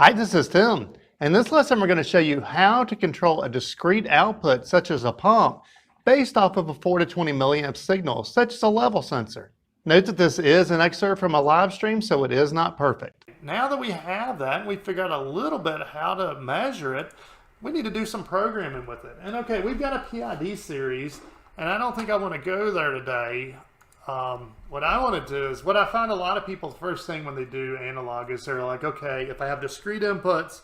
Hi, this is Tim. In this lesson, we're going to show you how to control a discrete output, such as a pump, based off of a 4 to 20 milliamp signal, such as a level sensor. Note that this is an excerpt from a live stream, so it is not perfect. Now that we have that, and we figured out a little bit how to measure it, we need to do some programming with it. And okay, we've got a PID series, and I don't think I want to go there today. What I want to do is, what I find a lot of people, first thing when they do analog is they're like, okay, if I have discrete inputs,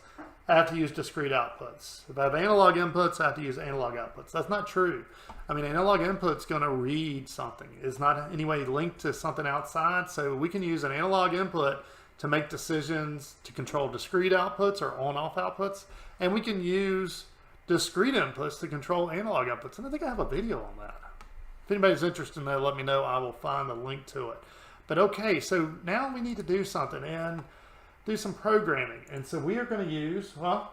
I have to use discrete outputs. If I have analog inputs, I have to use analog outputs. That's not true. I mean, analog input's going to read something. It's not in any way linked to something outside, so we can use an analog input to make decisions to control discrete outputs or on-off outputs, and we can use discrete inputs to control analog outputs. And I think I have a video on that. If anybody's interested in that, let me know. I will find the link to it. But okay, so now we need to do something and do some programming. And so we are going to use, well,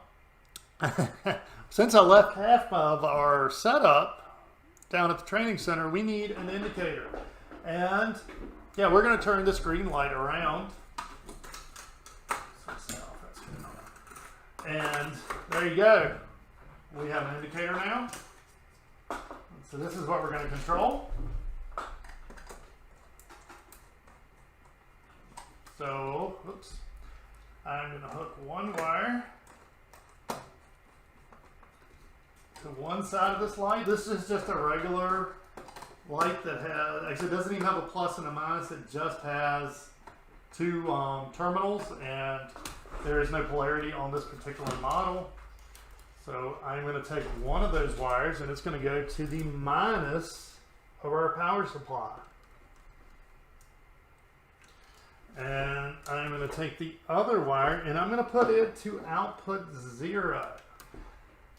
since I left half of our setup down at the training center, we need an indicator. And yeah, we're going to turn this green light around. And there you go. We have an indicator now. So this is what we're going to control. So, oops, I'm going to hook one wire to one side of this light. This is just a regular light that has, actually it doesn't even have a plus and a minus, it just has two terminals, and there is no polarity on this particular model. So I'm going to take one of those wires and it's going to go to the minus of our power supply. And I'm going to take the other wire and I'm going to put it to output 0.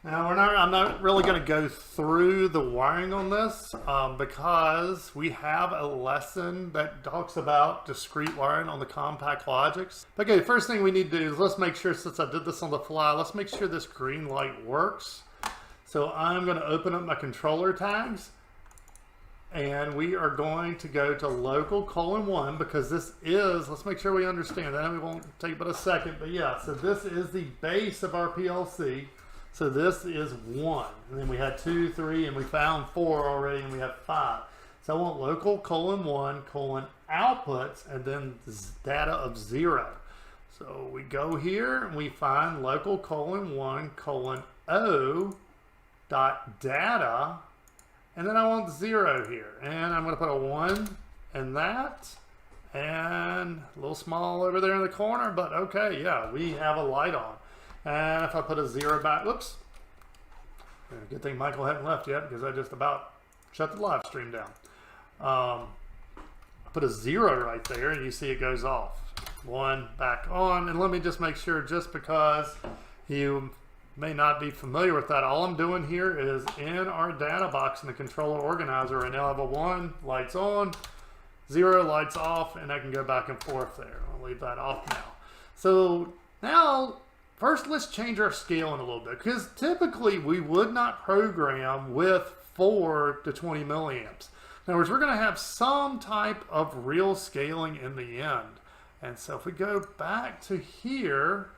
Now I'm not really going to go through the wiring on this because we have a lesson that talks about discrete wiring on the Compactlogix. Okay, first thing we need to do is let's make sure, since I did this on the fly, let's make sure this green light works. So I'm going to open up my controller tags and we are going to go to local :1 because this is, let's make sure we understand that. It won't take but a second, but yeah, so this is the base of our PLC. So this is 1, and then we had 2, 3, and we found 4 already, and we have 5. So I want local :1 : outputs, and then data of 0. So we go here, and we find local :1 : O dot data, and then I want 0 here. And I'm going to put a 1 in that, and a little small over there in the corner, but okay, yeah, we have a light on. And if I put a 0 back, whoops. Good thing Michael hadn't left yet because I just about shut the live stream down. I put a 0 right there and you see it goes off. 1 back on. And let me just make sure, just because you may not be familiar with that, all I'm doing here is in our data box in the controller organizer, right now I have a 1, lights on, 0, lights off, and I can go back and forth there. I'll leave that off now. So now, first, let's change our scaling a little bit, because typically we would not program with 4 to 20 milliamps. In other words, we're going to have some type of real scaling in the end. And so if we go back to here,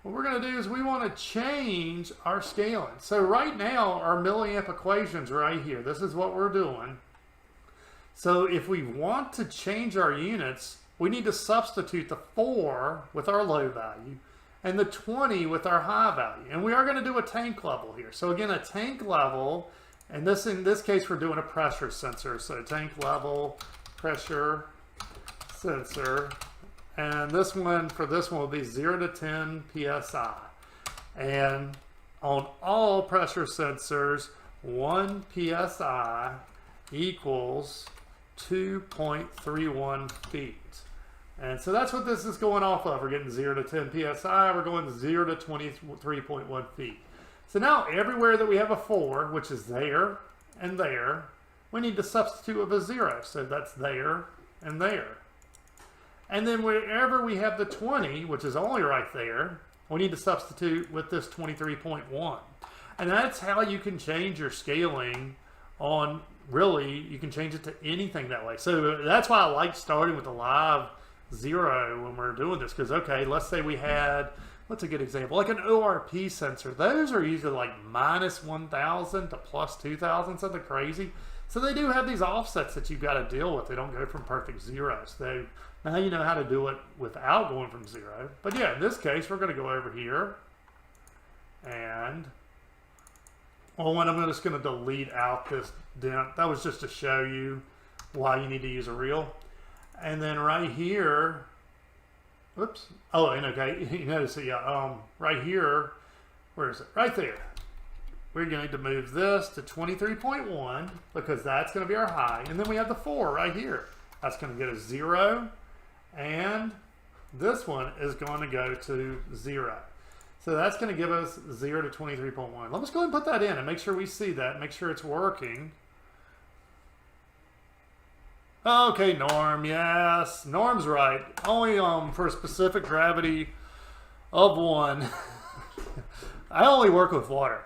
what we're going to do is we want to change our scaling. So right now, our milliamp equation's right here. This is what we're doing. So if we want to change our units, we need to substitute the 4 with our low value and the 20 with our high value. And we are going to do a tank level here. So again, a tank level, and in this case, we're doing a pressure sensor. So tank level, pressure sensor. And this one, for this one, will be 0 to 10 PSI. And on all pressure sensors, 1 PSI equals 2.31 feet. And so that's what this is going off of. We're getting 0 to 10 PSI. We're going 0 to 23.1 feet. So now everywhere that we have a 4, which is there and there, we need to substitute with a 0. So that's there and there. And then wherever we have the 20, which is only right there, we need to substitute with this 23.1. And that's how you can change your scaling on, really, you can change it to anything that way. So that's why I like starting with the live 0 when we're doing this. Because, okay, let's say we had, what's a good example? Like an ORP sensor. Those are usually like minus 1,000 to plus 2,000, something crazy. So they do have these offsets that you've got to deal with. They don't go from perfect zeros. Now you know how to do it without going from 0. But yeah, in this case, we're going to go over here. And, well, I'm just going to delete out this dent. That was just to show you why you need to use a reel. And then right here, oops. Oh, and okay, you notice it, yeah, right here, where is it? Right there. We're going to move this to 23.1 because that's going to be our high. And then we have the 4 right here. That's going to get a 0. And this one is going to go to 0. So that's going to give us 0 to 23.1. Let's go ahead and put that in and make sure we see that. Make sure it's working. Okay, Norm, yes. Norm's right. Only for a specific gravity of 1. I only work with water.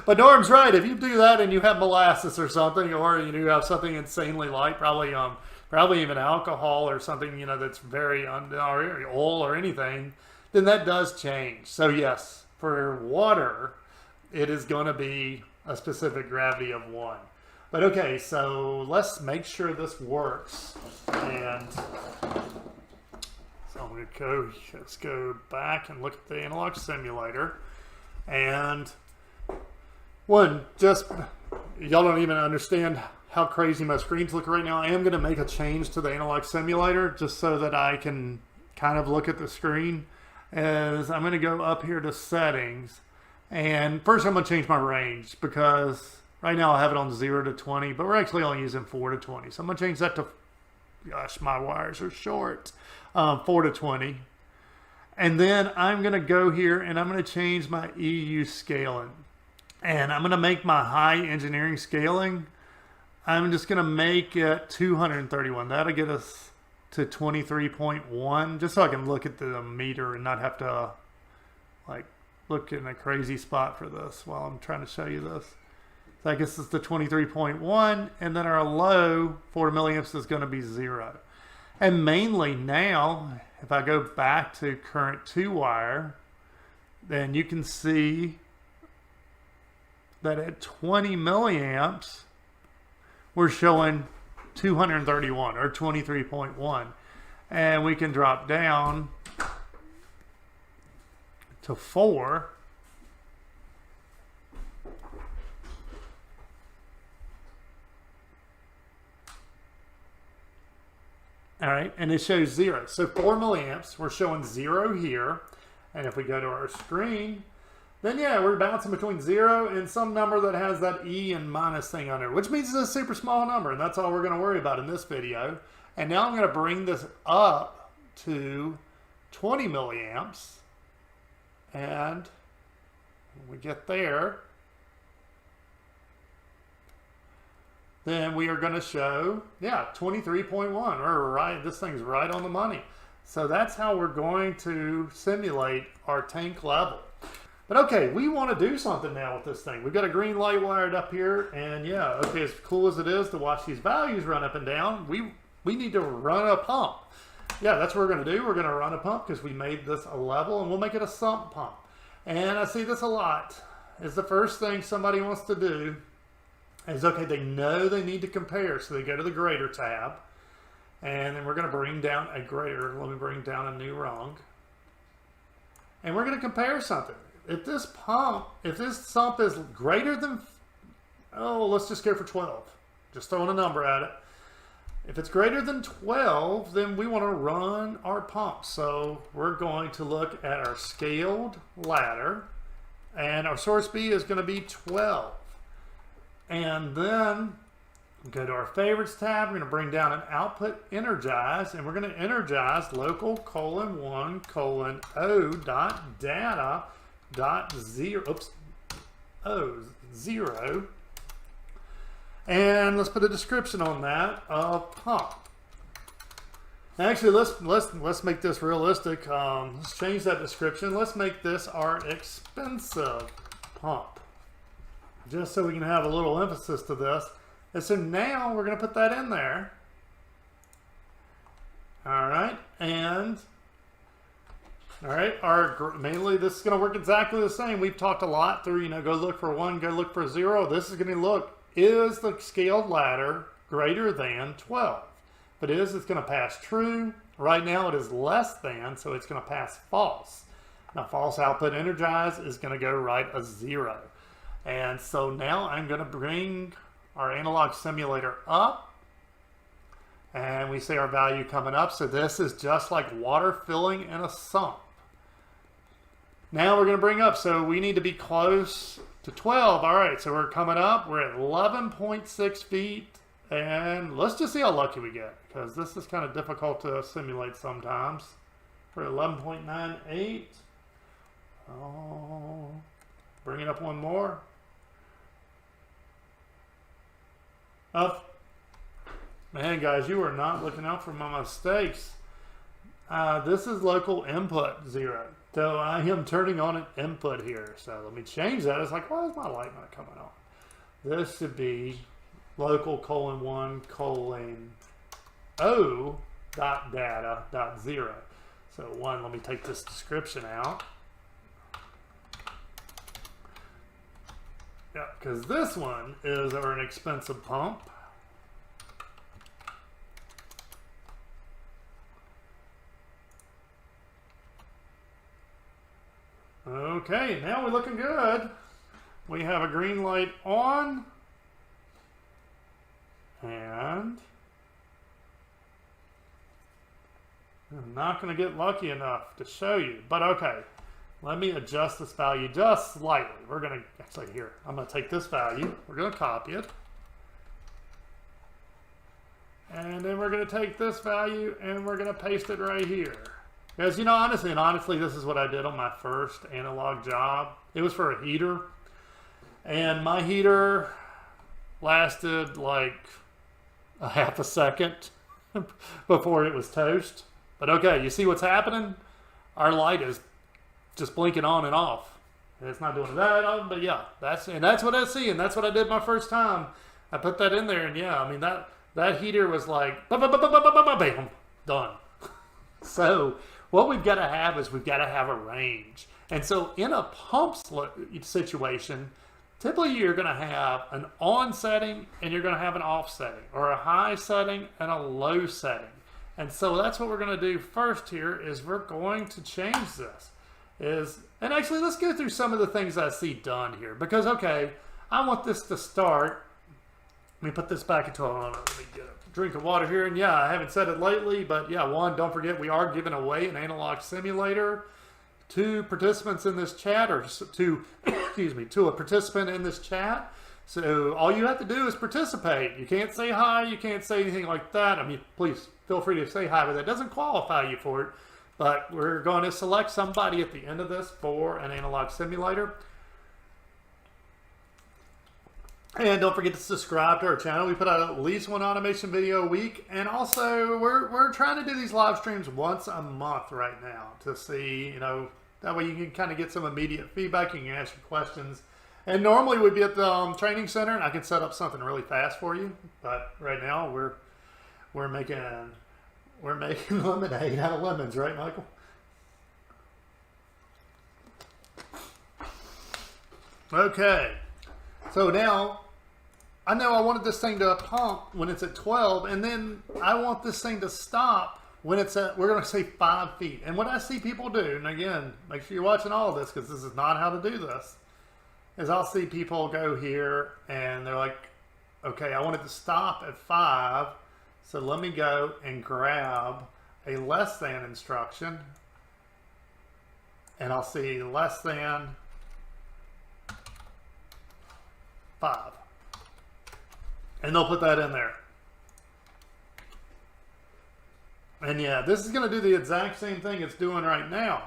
But Norm's right. If you do that and you have molasses or something, or you have something insanely light, probably even alcohol or something, that's very or oil or anything, then that does change. So yes, for water, it is going to be a specific gravity of 1. But okay, so let's make sure this works. And so I'm going to let's go back and look at the analog simulator. And y'all don't even understand how crazy my screens look right now. I am going to make a change to the analog simulator just so that I can kind of look at the screen. As I'm going to go up here to settings. And first I'm going to change my range because right now I have it on 0 to 20, but we're actually only using 4 to 20. So I'm going to change that to, gosh, my wires are short, 4 to 20. And then I'm going to go here and I'm going to change my EU scaling. And I'm going to make my high engineering scaling. I'm just going to make it 231. That'll get us to 23.1, just so I can look at the meter and not have to like look in a crazy spot for this while I'm trying to show you this. So I guess it's the 23.1, and then our low 4 milliamps is going to be 0. And mainly now, if I go back to current 2-wire, then you can see that at 20 milliamps, we're showing 231 or 23.1. And we can drop down to 4. All right, and it shows 0. So 4 milliamps, we're showing 0 here. And if we go to our screen, then yeah, we're bouncing between 0 and some number that has that E and minus thing on it, which means it's a super small number, and that's all we're going to worry about in this video. And now I'm going to bring this up to 20 milliamps. And when we get there, then we are going to show, yeah, 23.1. We're right. This thing's right on the money. So that's how we're going to simulate our tank level. But okay, we want to do something now with this thing. We've got a green light wired up here, and yeah, okay, as cool as it is to watch these values run up and down, we need to run a pump. Yeah, that's what we're going to do. We're going to run a pump because we made this a level, and we'll make it a sump pump. And I see this a lot. Is the first thing somebody wants to do is, okay, they know they need to compare, so they go to the grader tab, and then we're going to bring down a grader. Let me bring down a new rung. And we're going to compare something. If this sump is greater than, let's just go for 12. Just throwing a number at it. If it's greater than 12, then we want to run our pump. So we're going to look at our scaled ladder, and our source B is going to be 12. And then go to our favorites tab. We're going to bring down an output energize, and we're going to energize local :1:0.data.0. And let's put a description on that of pump. Actually, let's make this realistic. Let's change that description. Let's make this our expensive pump, just so we can have a little emphasis to this. And so now we're going to put that in there. All right, and all right, mainly this is going to work exactly the same. We've talked a lot through, you know, go look for 1, go look for 0. This is going to look, is the scaled ladder greater than 12? If it is, it's going to pass true. Right now it is less than, so it's going to pass false. Now false output energized is going to go right a 0. And so now I'm going to bring our analog simulator up. And we see our value coming up. So this is just like water filling in a sump. Now we're going to bring up, so we need to be close to 12. All right, so we're coming up. We're at 11.6 feet. And let's just see how lucky we get, because this is kind of difficult to simulate sometimes. We're at 11.98. Oh, bring it up one more. Up. Man, guys, you are not looking out for my mistakes. This is local input 0. So I am turning on an input here. So let me change that. It's like, why is my light not coming on? This should be local :1 :O dot data dot 0. So 1, let me take this description out. Yeah, because this one is an expensive pump. Okay, now we're looking good. We have a green light on. And I'm not going to get lucky enough to show you. But okay, let me adjust this value just slightly. We're going to, actually here, I'm going to take this value. We're going to copy it. And then we're going to take this value and we're going to paste it right here. Because, you know, honestly, this is what I did on my first analog job. It was for a heater. And my heater lasted like a half a second before it was toast. But okay, you see what's happening? Our light is just blinking on and off. It's not doing that, but yeah, that's what I see, and that's what I did my first time. I put that in there, and yeah, I mean that heater was like bam, done. So what we've got to have is we've got to have a range. And so in a pump situation, typically you're going to have an on setting and you're going to have an off setting, or a high setting and a low setting. And so that's what we're going to do first here is we're going to change this. And actually let's go through some of the things I see done here, because okay, I want this to start. Let me put this back into let me get a drink of water here. And yeah, I haven't said it lately, but yeah, one, don't forget we are giving away an analog simulator to participants in this chat, or to, excuse me, to a participant in this chat. So all you have to do is participate. You can't say hi, you can't say anything like that. I mean, please feel free to say hi, but that doesn't qualify you for it. But we're going to select somebody at the end of this for an analog simulator. And don't forget to subscribe to our channel. We put out at least one automation video a week. And also, we're trying to do these live streams once a month right now to see, you know, that way you can kind of get some immediate feedback. You can ask your questions. And normally we'd be at the training center and I can set up something really fast for you. But right now we're making lemonade out of lemons, right, Michael? Okay. So now, I know I wanted this thing to pump when it's at 12, and then I want this thing to stop when it's at, we're going to say 5 feet. And what I see people do, and again, make sure you're watching all of this because this is not how to do this, is I'll see people go here and they're like, okay, I want it to stop at 5, so let me go and grab a less than instruction, and I'll see less than 5. And they'll put that in there. And yeah, this is going to do the exact same thing it's doing right now.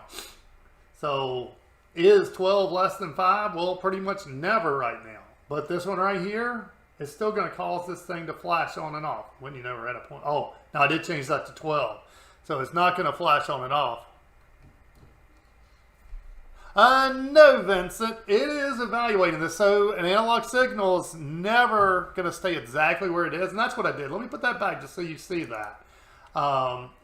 So is 12 less than 5? Well, pretty much never right now. But this one right here is still going to cause this thing to flash on and off when you know we're at a point. Oh, now I did change that to 12. So it's not going to flash on and off. No, Vincent, it is evaluating this. So an analog signal is never going to stay exactly where it is. And that's what I did. Let me put that back just so you see that.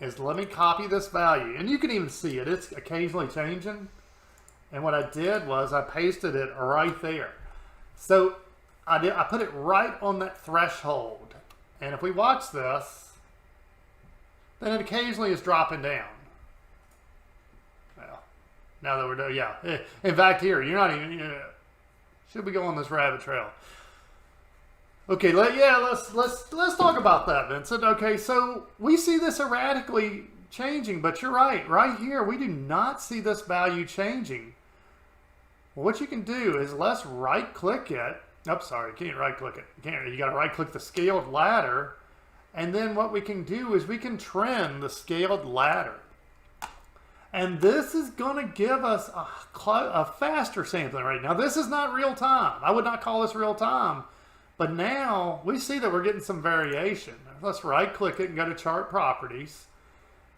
is let me copy this value. And you can even see it. It's occasionally changing. And what I did was I pasted it right there. So I put it right on that threshold. And if we watch this, then it occasionally is dropping down. Well, now that we're done, yeah. In fact, here, you're not even, should we go on this rabbit trail? Okay, let's talk about that, Vincent. Okay, so we see this erratically changing, but you're right. Right here, we do not see this value changing. Well, what you can do is let's right-click it. Oh, sorry, you can't right-click it. You got to right-click the scaled ladder, and then what we can do is we can trend the scaled ladder. And this is going to give us a faster sampling rate. Now, this is not real time. I would not call this real time. But now we see that we're getting some variation. Let's right-click it and go to Chart Properties.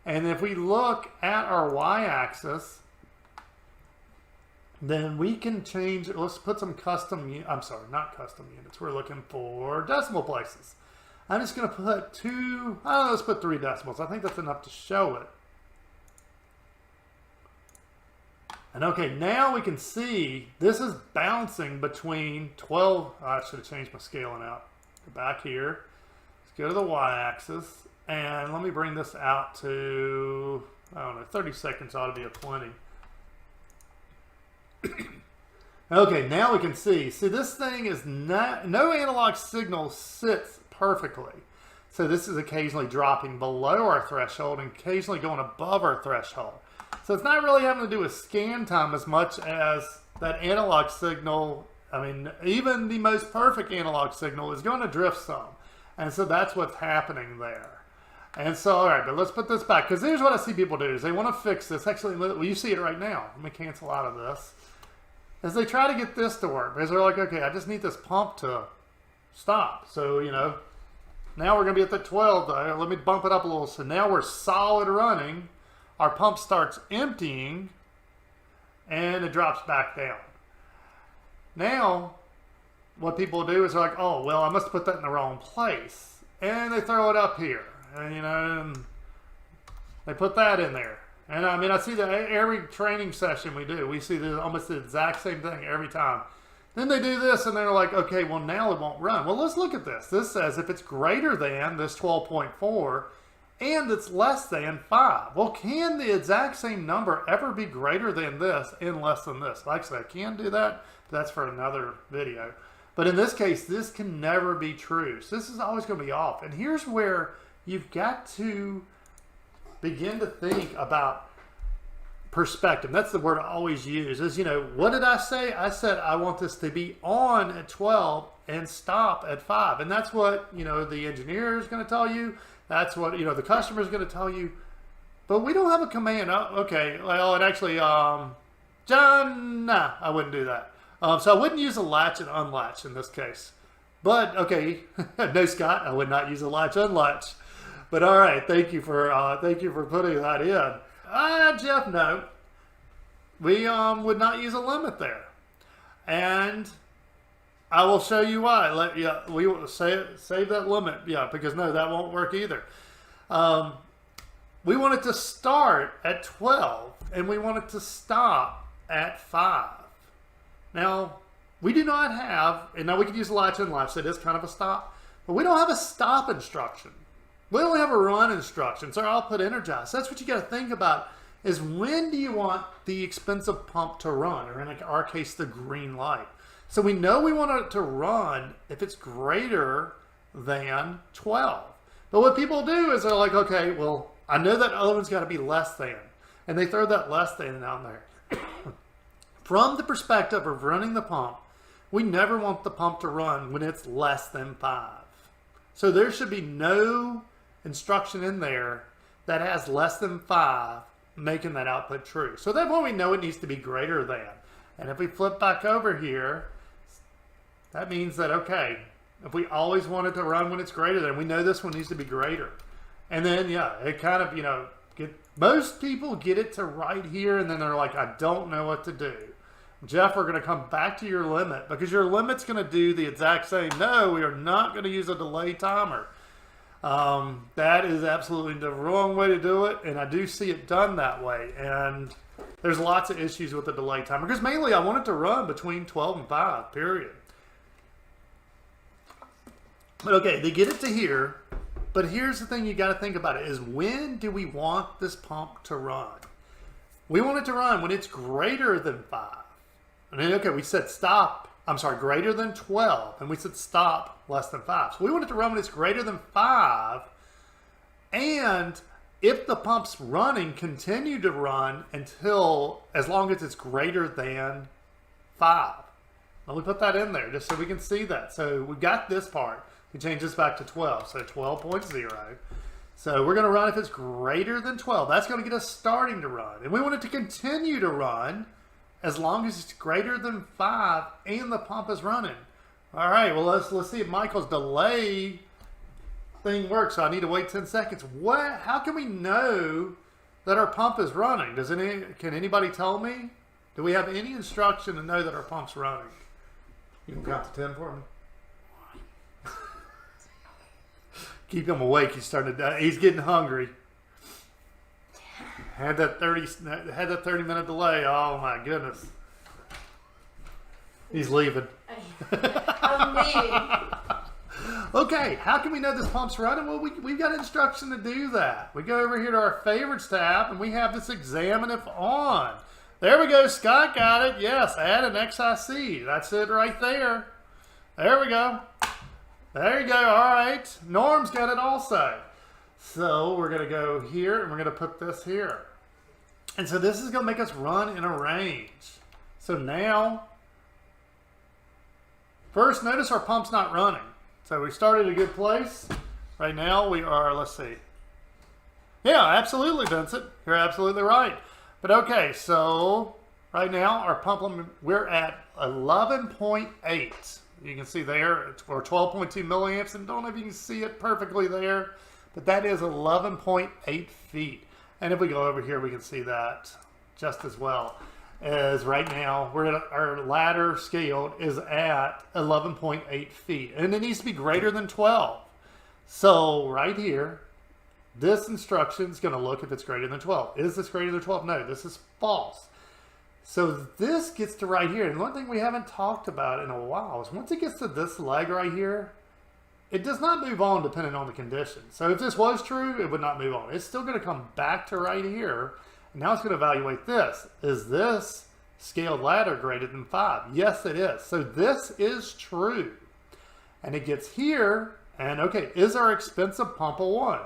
And if we look at our Y-axis, then we can change it. Let's put some custom, I'm sorry, not custom units. We're looking for decimal places. I'm just going to put let's put 3 decimals. I think that's enough to show it. And okay, now we can see this is bouncing between 12. I should have changed my scaling out. Go back here. Let's go to the Y-axis. And let me bring this out to, I don't know, 30 seconds ought to be a plenty. Okay, now we can see. See, this thing is not, no analog signal sits perfectly. So this is occasionally dropping below our threshold and occasionally going above our threshold. So it's not really having to do with scan time as much as that analog signal. I mean, even the most perfect analog signal is going to drift some. And so that's what's happening there. And so, all right, but let's put this back. Because here's what I see people do is they want to fix this. Actually, well, you see it right now. Let me cancel out of this. As they try to get this to work. Because they're like, okay, I just need this pump to stop. So, you know, now we're going to be at the 12. Though. Let me bump it up a little. So now we're solid running. Our pump starts emptying, and it drops back down. Now, what people do is they're like, oh, well, I must have put that in the wrong place. And they throw it up here. And, you know, and they put that in there. And, I mean, I see that every training session we do. We see almost the exact same thing every time. Then they do this, and they're like, okay, well, now it won't run. Well, let's look at this. This says if it's greater than this 12.4, and it's less than 5. Well, can the exact same number ever be greater than this and less than this? Like I said, I can do that, but that's for another video. But in this case, this can never be true. So this is always going to be off. And here's where you've got to begin to think about perspective. That's the word I always use is, you know, what did I say? I said I want this to be on at 12 and stop at 5. And that's what, you know, the engineer is going to tell you. That's what, you know, the customer is going to tell you. But we don't have a command. Oh, okay, well, it actually, John, nah, I wouldn't do that. So I wouldn't use a latch and unlatch in this case. But, okay, no, Scott, I would not use a latch unlatch. But all right, thank you for putting that in. Jeff, no, we would not use a limit there. And I will show you why. We will save that limit. Yeah, because no, that won't work either. We want it to start at 12, and we want it to stop at 5. Now, we do not have, and now we can use a latch and latch, so it is kind of a stop, but we don't have a stop instruction. We only have a run instruction, so I'll put energize. That's what you got to think about, is when do you want the expensive pump to run, or in our case, the green light. So we know we want it to run if it's greater than 12. But what people do is they're like, okay, well, I know that other one's got to be less than. And they throw that less than down there. From the perspective of running the pump, we never want the pump to run when it's less than 5. So there should be no instruction in there that has less than 5 making that output true. So that's when we know it needs to be greater than. And if we flip back over here, that means that, okay, if we always want it to run when it's greater than, we know this one needs to be greater. And then, yeah, it kind of, you know, most people get it to right here, and then they're like, I don't know what to do. Jeff, we're going to come back to your limit, because your limit's going to do the exact same. No, we are not going to use a delay timer. That is absolutely the wrong way to do it, and I do see it done that way. And there's lots of issues with the delay timer, because mainly I want it to run between 12 and 5, period. But okay, they get it to here, but here's the thing you got to think about it, is when do we want this pump to run? We want it to run when it's greater than 5. And then, okay, we said stop. I'm sorry, greater than 12, and we said stop less than 5. So we want it to run when it's greater than 5, and if the pump's running, continue to run until, as long as it's greater than 5. Let me put that in there just so we can see that. So we got this part. We change this back to 12, so 12.0. So we're going to run if it's greater than 12. That's going to get us starting to run. And we want it to continue to run as long as it's greater than 5 and the pump is running. All right, well, let's see if Michael's delay thing works. So I need to wait 10 seconds. How can we know that our pump is running? Can anybody tell me? Do we have any instruction to know that our pump's running? You can count to 10 for me. Keep him awake. He's starting to die. He's getting hungry. Had that 30-minute delay. Oh my goodness. He's leaving. I'm leaving. Okay, how can we know this pump's running? Well, we've got instruction to do that. We go over here to our favorites tab, and we have this examine if on. There we go. Scott got it. Yes, add an XIC. That's it right there. There we go. There you go. All right. Norm's got it also. So we're going to go here, and we're going to put this here. And so this is going to make us run in a range. So now, first, notice our pump's not running. So we started a good place. Right now we are, let's see. Yeah, absolutely, Vincent. You're absolutely right. But okay, so right now our pump, we're at 11.8. You can see there, or 12.2 milliamps, and don't know if you can see it perfectly there, but that is 11.8 feet. And if we go over here, we can see that just as well. As right now, our ladder scaled is at 11.8 feet, and it needs to be greater than 12. So right here, this instruction is going to look if it's greater than 12. Is this greater than 12? No, this is false. So this gets to right here, and one thing we haven't talked about in a while is once it gets to this leg right here, it does not move on depending on the condition. So if this was true, it would not move on. It's still going to come back to right here. And now it's going to evaluate this. Is this scaled ladder greater than 5? Yes, it is. So this is true. And it gets here, and okay, is our expensive pump a 1?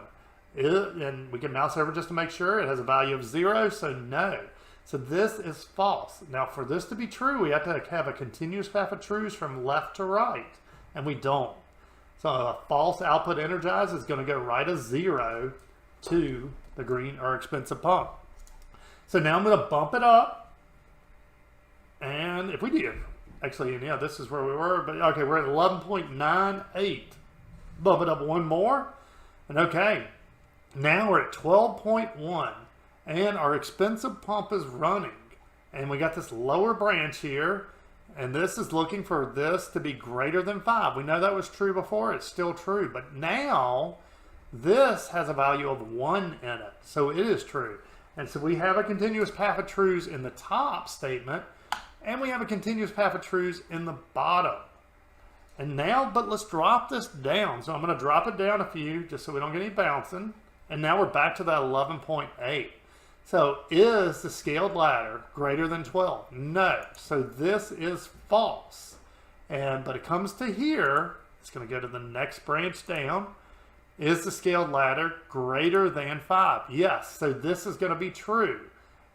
And we can mouse over just to make sure it has a value of 0, so no. So this is false. Now for this to be true, we have to have a continuous path of trues from left to right, and we don't. So a false output energized is going to go right as 0 to the green or expensive pump. So now I'm going to bump it up, and if we did, actually, yeah, this is where we were, but okay, we're at 11.98. Bump it up one more, and okay, now we're at 12.1, and our expensive pump is running, and we got this lower branch here, and this is looking for this to be greater than 5. We know that was true before. It's still true. But now this has a value of 1 in it. So it is true. And so we have a continuous path of trues in the top statement, and we have a continuous path of trues in the bottom. And now, but let's drop this down. So I'm going to drop it down a few just so we don't get any bouncing. And now we're back to that 11.8. So is the scaled ladder greater than 12? No. So this is false. But it comes to here. It's going to go to the next branch down. Is the scaled ladder greater than 5? Yes. So this is going to be true.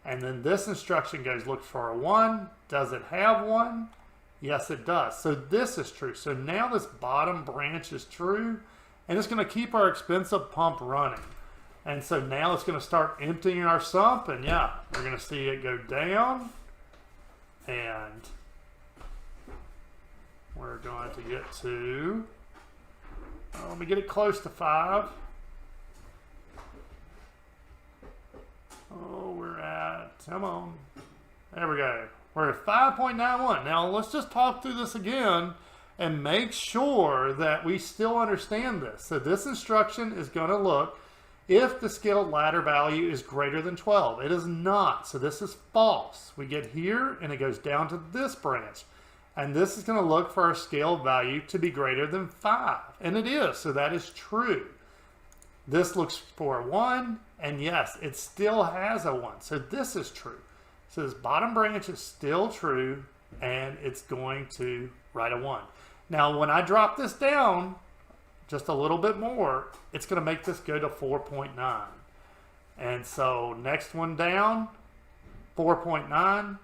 And then this instruction goes look for a 1. Does it have 1? Yes, it does. So this is true. So now this bottom branch is true. And it's going to keep our expensive pump running. And so now it's going to start emptying our sump, and yeah, we're going to see it go down, and we're going to get to, let me get it close to 5. Oh, we're at, come on, there we go. We're at 5.91. Now let's just talk through this again, and make sure that we still understand this. So this instruction is going to look if the scaled ladder value is greater than 12. It is not, so this is false. We get here and it goes down to this branch. And this is going to look for our scaled value to be greater than 5. And it is, so that is true. This looks for a 1, and yes, it still has a 1. So this is true. So this bottom branch is still true, and it's going to write a 1. Now, when I drop this down just a little bit more, it's going to make this go to 4.9. And so next one down, 4.9.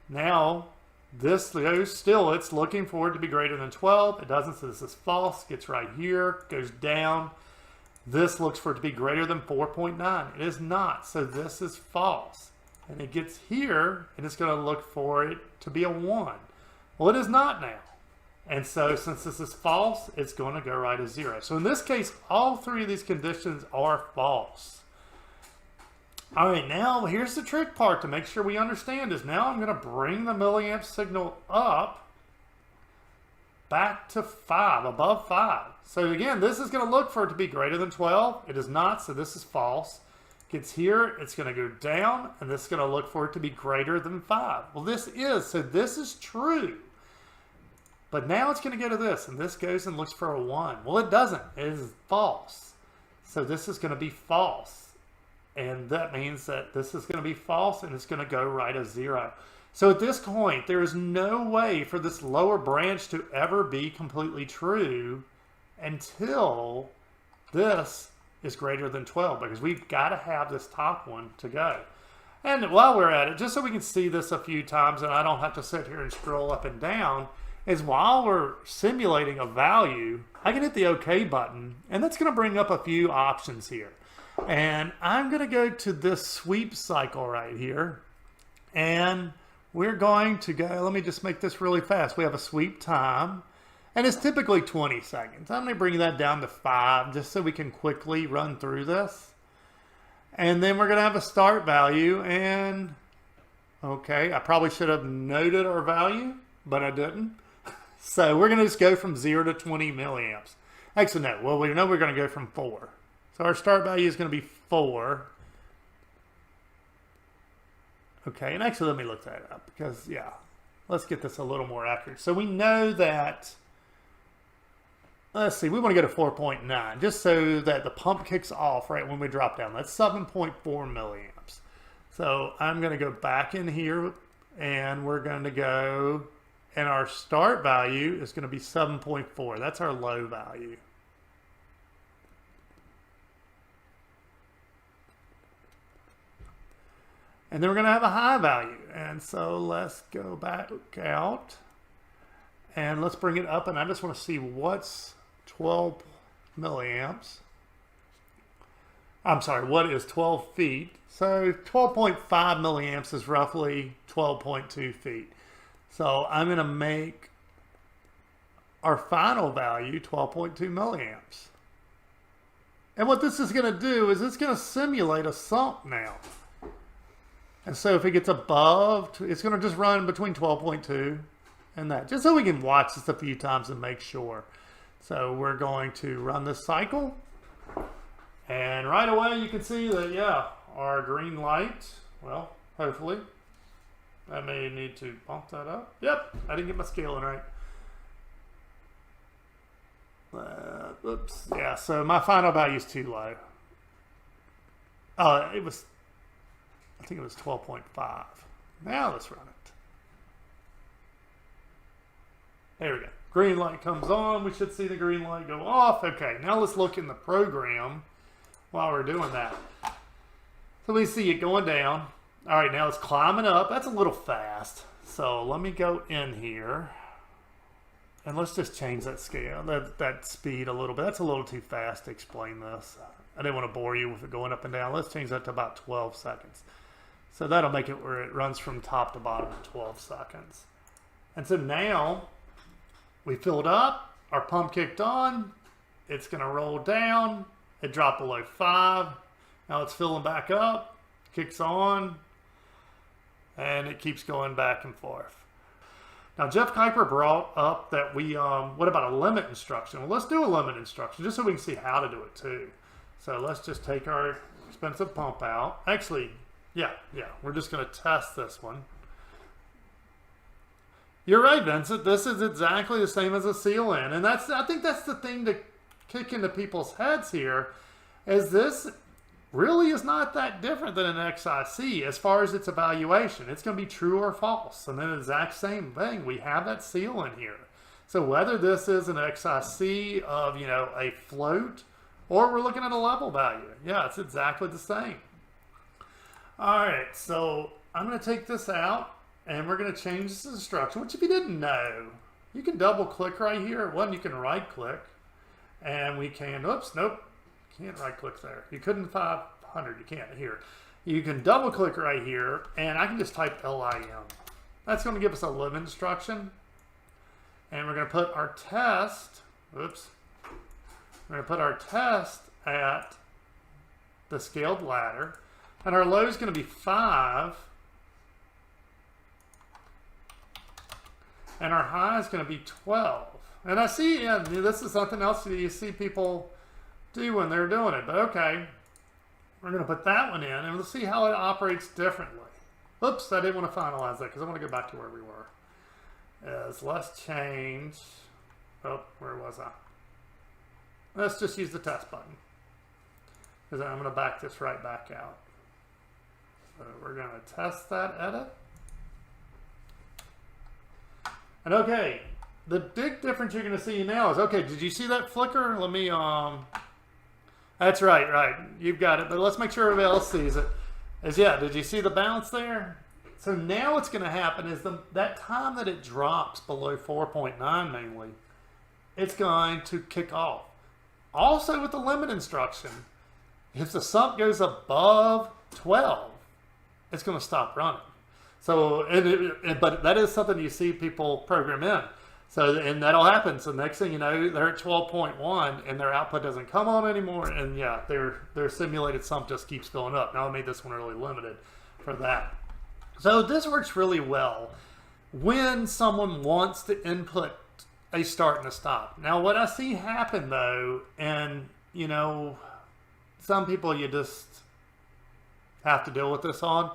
Now, this goes still, it's looking for it to be greater than 12. It doesn't, so this is false. Gets right here, goes down. This looks for it to be greater than 4.9. It is not, so this is false. And it gets here, and it's going to look for it to be a 1. Well, it is not now. And so since this is false, it's going to go right as 0. So in this case, all 3 of these conditions are false. All right, now here's the trick part to make sure we understand is now I'm going to bring the milliamp signal up back to 5, above 5. So again, this is going to look for it to be greater than 12. It is not, so this is false. Gets here, it's going to go down, and this is going to look for it to be greater than 5. Well, this is, so this is true. But now it's going to go to this, and this goes and looks for a 1. Well, it doesn't. It is false. So this is going to be false. And that means that this is going to be false, and it's going to go right as 0. So at this point, there is no way for this lower branch to ever be completely true until this is greater than 12, because we've got to have this top one to go. And while we're at it, just so we can see this a few times and I don't have to sit here and scroll up and down, is while we're simulating a value, I can hit the OK button, and that's going to bring up a few options here. And I'm going to go to this sweep cycle right here, and we're going to go, let me just make this really fast. We have a sweep time, and it's typically 20 seconds. I'm going to bring that down to 5 just so we can quickly run through this. And then we're going to have a start value, and okay, I probably should have noted our value, but I didn't. So we're going to just go from 0 to 20 milliamps. Actually, no. Well, we know we're going to go from 4. So our start value is going to be 4. Okay, and actually let me look that up because, yeah, let's get this a little more accurate. So we know that, let's see, we want to go to 4.9 just so that the pump kicks off right when we drop down. That's 7.4 milliamps. So I'm going to go back in here, and we're going to go, and our start value is going to be 7.4. That's our low value. And then we're going to have a high value. And so let's go back out. And let's bring it up. And I just want to see what's 12 milliamps. I'm sorry, what is 12 feet? So 12.5 milliamps is roughly 12.2 feet. So I'm going to make our final value 12.2 milliamps. And what this is going to do is it's going to simulate a sump now. And so if it gets above, it's going to just run between 12.2 and that, just so we can watch this a few times and make sure. So we're going to run this cycle. And right away you can see that, yeah, our green light, well, hopefully, I may need to bump that up. Yep, I didn't get my scaling right. Oops, yeah, so my final value is too low. It was, I think it was 12.5. Now let's run it. There we go. Green light comes on. We should see the green light go off. Okay, now let's look in the program while we're doing that. So we see it going down. All right, now it's climbing up. That's a little fast. So let me go in here. And let's just change that scale, that speed a little bit. That's a little too fast to explain this. I didn't want to bore you with it going up and down. Let's change that to about 12 seconds. So that'll make it where it runs from top to bottom in 12 seconds. And so now we filled up, our pump kicked on, it's going to roll down, it dropped below 5. Now it's filling back up, kicks on, and it keeps going back and forth. Now, Jeff Kuiper brought up that what about a limit instruction? Well, let's do a limit instruction just so we can see how to do it too. So let's just take our expensive pump out. Actually, yeah, we're just going to test this one. You're right, Vincent. This is exactly the same as a seal in. And I think that's the thing to kick into people's heads here, is this really is not that different than an XIC as far as its evaluation. It's going to be true or false. And then the exact same thing. We have that seal in here. So whether this is an XIC of, a float, or we're looking at a level value. Yeah, it's exactly the same. All right, so I'm going to take this out, and we're going to change this instruction, which if you didn't know, you can double click right here. One, you can right click, and we can, oops, nope, can't right click there. You couldn't 500, you can't here. You can double click right here, and I can just type LIM. That's going to give us a limit instruction, and we're going to put our test, oops, we're going to put our test at the scaled ladder, and our low is going to be 5, and our high is going to be 12. And I see, yeah, this is something else that you see people do when they're doing it. But okay, we're going to put that one in, and we'll see how it operates differently. Oops, I didn't want to finalize that because I want to go back to where we were. Let's change, oh, where was I? Let's just use the test button, because I'm going to back this right back out. So we're going to test that edit. And okay, the big difference you're going to see now is, okay, did you see that flicker? Let me, that's right, you've got it, but let's make sure everybody else sees it. Yeah, did you see the bounce there? So now what's going to happen is that time that it drops below 4.9 mainly, it's going to kick off. Also with the limit instruction, if the sump goes above 12, it's going to stop running. So, but that is something you see people program in. So, and that'll happen. So next thing you know, they're at 12.1 and their output doesn't come on anymore. And yeah, their simulated sump just keeps going up. Now I made this one really limited for that. So this works really well when someone wants to input a start and a stop. Now what I see happen though, and some people you just have to deal with this on,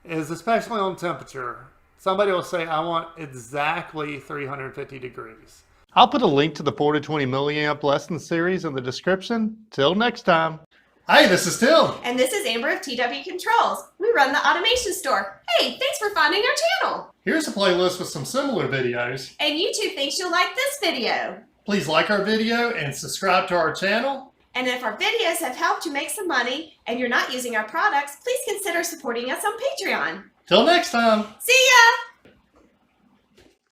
is especially on temperature. Somebody will say, I want exactly 350 degrees. I'll put a link to the 4 to 20 milliamp lesson series in the description. Till next time. Hi, this is Tim. And this is Amber of TW Controls. We run the automation store. Hey, thanks for finding our channel. Here's a playlist with some similar videos. And YouTube thinks you'll like this video. Please like our video and subscribe to our channel. And if our videos have helped you make some money and you're not using our products, please consider supporting us on Patreon. Till next time. See ya!